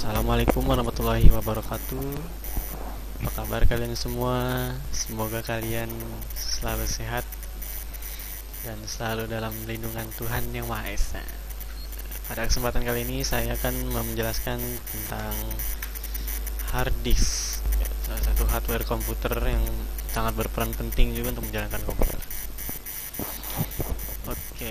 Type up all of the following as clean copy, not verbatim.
Assalamualaikum warahmatullahi wabarakatuh. Apa kabar kalian semua? Semoga kalian selalu sehat dan selalu dalam lindungan Tuhan Yang Maha Esa. Pada kesempatan kali ini saya akan menjelaskan tentang hard disk, salah satu hardware komputer yang sangat berperan penting juga untuk menjalankan komputer. Oke,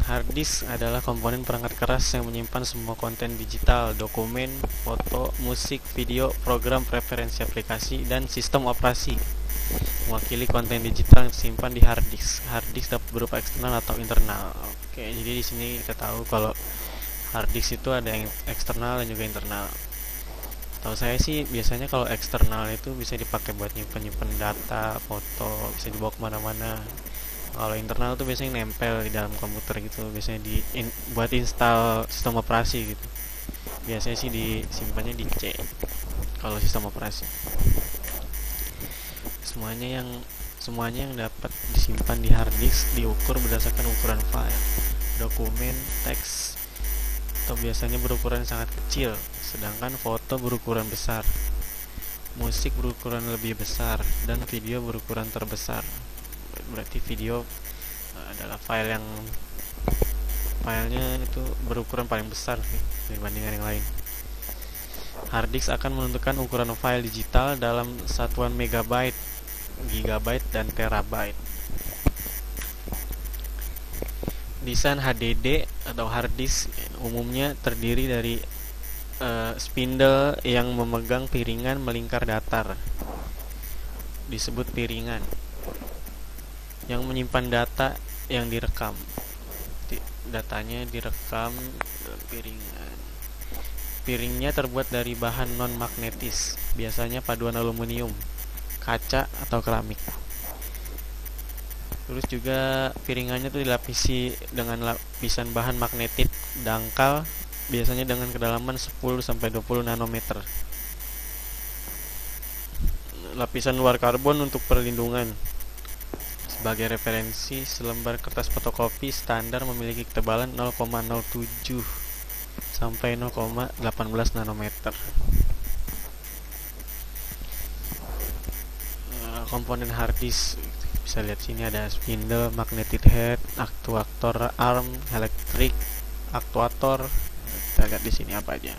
hard disk adalah komponen perangkat keras yang menyimpan semua konten digital, dokumen, foto, musik, video, program, preferensi aplikasi, dan sistem operasi. Mewakili konten digital yang tersimpan di hard disk. Hard disk dapat berupa eksternal atau internal. Oke, jadi di sini kita tahu kalau hard disk itu ada yang eksternal dan juga internal. Tahu saya sih biasanya kalau eksternal itu bisa dipakai buat nyimpen data, foto, bisa dibawa kemana-mana. Kalau internal tuh biasanya nempel di dalam komputer gitu, biasanya buat install sistem operasi gitu. Biasanya sih disimpannya di C kalau sistem operasi. Semuanya yang dapat disimpan di hard disk diukur berdasarkan ukuran file, dokumen, teks, atau biasanya berukuran sangat kecil, sedangkan foto berukuran besar, musik berukuran lebih besar, dan video berukuran terbesar. Berarti video adalah filenya itu berukuran paling besar dibandingkan yang lain. Hard disk akan menentukan ukuran file digital dalam satuan megabyte, gigabyte, dan terabyte. Desain HDD atau hard disk umumnya terdiri dari spindle yang memegang piringan melingkar datar, disebut piringan, yang menyimpan data yang direkam. Datanya direkam dalam piringan. Piringnya terbuat dari bahan non-magnetis, biasanya paduan aluminium, kaca, atau keramik. Terus juga piringannya tuh dilapisi dengan lapisan bahan magnetit dangkal, biasanya dengan kedalaman 10-20 nanometer. Lapisan luar karbon untuk perlindungan. Sebagai referensi, selembar kertas fotokopi standar memiliki ketebalan 0,07 sampai 0,18 nanometer. Komponen hard disk bisa lihat sini ada spindle, magnetic head, aktuator arm, elektrik, aktuator. Kita lihat di sini apa aja.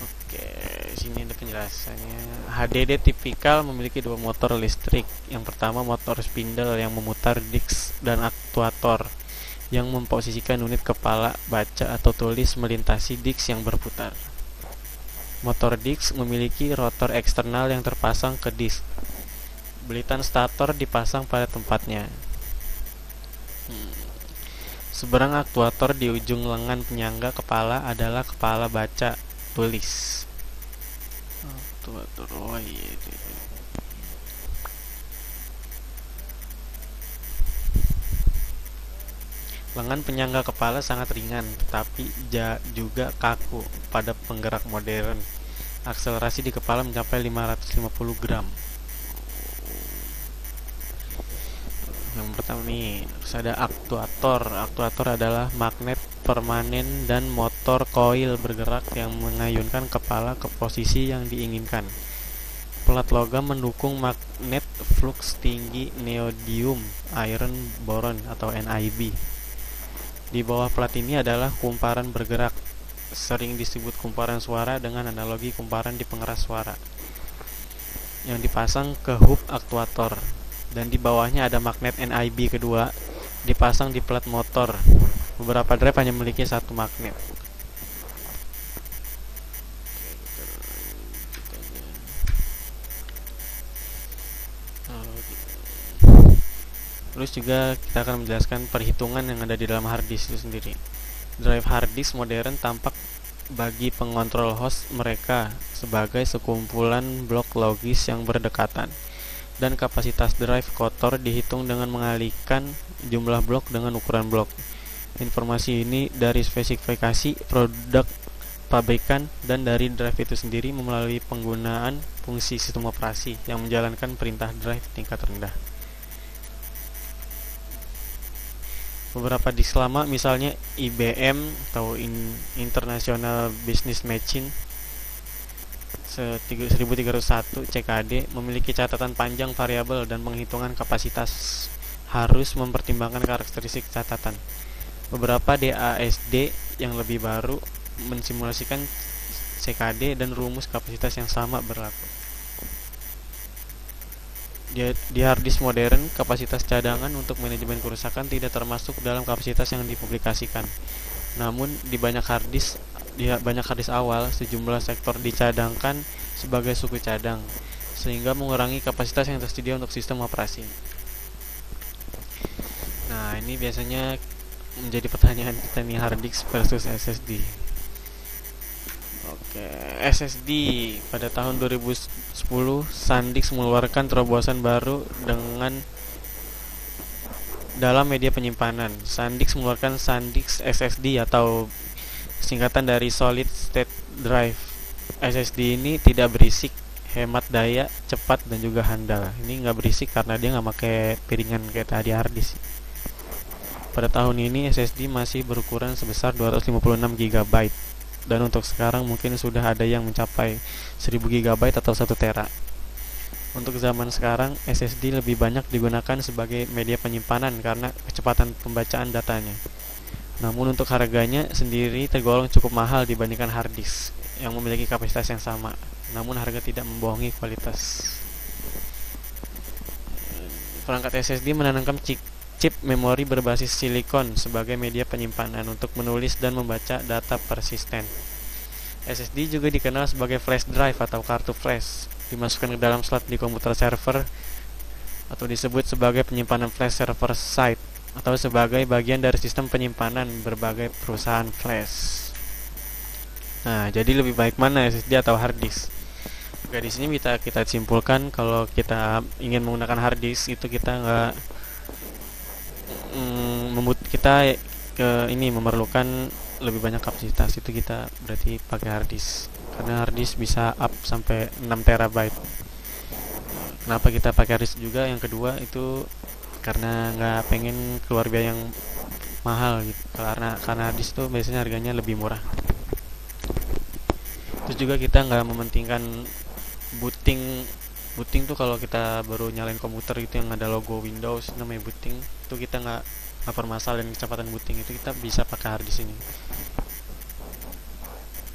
Oke, sini ada penjelasannya. HDD tipikal memiliki dua motor listrik. Yang pertama motor spindle yang memutar disk dan aktuator yang memposisikan unit kepala baca atau tulis melintasi disk yang berputar. Motor disk memiliki rotor eksternal yang terpasang ke disk. Belitan stator dipasang pada tempatnya. Seberang aktuator di ujung lengan penyangga kepala adalah kepala baca tulis. Aktuator, oh iya itu. Lengan penyangga kepala sangat ringan, tetapi juga kaku pada penggerak modern. Akselerasi di kepala mencapai 550 gram. Yang pertama nih, ada aktuator. Aktuator adalah magnet permanen dan motor koil bergerak yang mengayunkan kepala ke posisi yang diinginkan. Plat logam mendukung magnet flux tinggi neodymium iron boron atau NiB. Di bawah plat ini adalah kumparan bergerak, sering disebut kumparan suara dengan analogi kumparan di pengeras suara, yang dipasang ke hub aktuator. Dan di bawahnya ada magnet NiB kedua dipasang di plat motor. Beberapa drive hanya memiliki satu magnet. Terus juga kita akan menjelaskan perhitungan yang ada di dalam hard disk itu sendiri. Drive hard disk modern tampak bagi pengontrol host mereka sebagai sekumpulan blok logis yang berdekatan, dan kapasitas drive kotor dihitung dengan mengalihkan jumlah blok dengan ukuran blok. Informasi ini dari spesifikasi produk pabrikan dan dari drive itu sendiri melalui penggunaan fungsi sistem operasi yang menjalankan perintah drive tingkat rendah. Beberapa disk lama misalnya IBM atau International Business Machine 1301 CKD memiliki catatan panjang variabel dan penghitungan kapasitas, harus mempertimbangkan karakteristik catatan. Beberapa DASD yang lebih baru mensimulasikan CKD dan rumus kapasitas yang sama berlaku. Di hard disk modern, kapasitas cadangan untuk manajemen kerusakan tidak termasuk dalam kapasitas yang dipublikasikan. Namun di banyak hard disk awal, sejumlah sektor dicadangkan sebagai suku cadang, sehingga mengurangi kapasitas yang tersedia untuk sistem operasi. Nah, ini biasanya menjadi pertanyaan kita nih, hard disk versus SSD. Oke, SSD pada tahun 2010 SanDisk mengeluarkan terobosan baru dalam media penyimpanan. SanDisk mengeluarkan SanDisk SSD atau singkatan dari Solid State Drive. SSD ini tidak berisik, hemat daya, cepat dan juga handal. Ini nggak berisik karena dia nggak pakai piringan kayak tadi hard disk. Pada tahun ini SSD masih berukuran sebesar 256 GB dan untuk sekarang mungkin sudah ada yang mencapai 1000 GB atau 1 tera. Untuk zaman sekarang SSD lebih banyak digunakan sebagai media penyimpanan karena kecepatan pembacaan datanya. Namun untuk harganya sendiri tergolong cukup mahal dibandingkan hard disk yang memiliki kapasitas yang sama, namun harga tidak membohongi kualitas. Perangkat SSD menanamkan chip memori berbasis silikon sebagai media penyimpanan untuk menulis dan membaca data persisten. SSD juga dikenal sebagai flash drive atau kartu flash, dimasukkan ke dalam slot di komputer server atau disebut sebagai penyimpanan flash server side atau sebagai bagian dari sistem penyimpanan berbagai perusahaan flash. Nah, jadi lebih baik mana, SSD atau hard disk? Oke, di sini kita simpulkan kalau kita ingin menggunakan hard disk itu kita memerlukan lebih banyak kapasitas, itu kita berarti pakai hard disk karena hard disk bisa up sampai 6 terabyte. Kenapa kita pakai hard disk juga? Yang kedua itu karena nggak pengen keluar biaya yang mahal gitu, karena hard disk tuh biasanya harganya lebih murah. Terus juga kita nggak mementingkan booting tuh kalau kita baru nyalain komputer itu yang ada logo Windows namanya booting, itu kita nggak permasalahan kecepatan booting, itu kita bisa pakai hard disk ini.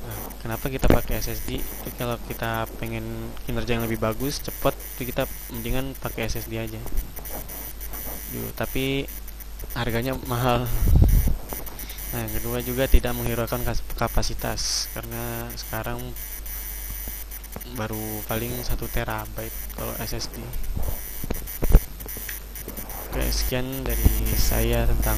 Nah, kenapa kita pakai SSD? Itu kalau kita pengen kinerja yang lebih bagus, cepat, itu kita mendingan pakai SSD aja. Tapi harganya mahal. Nah, yang kedua juga tidak menghiraukan kapasitas karena sekarang baru paling 1 terabyte kalau SSD. Oke, sekian dari saya tentang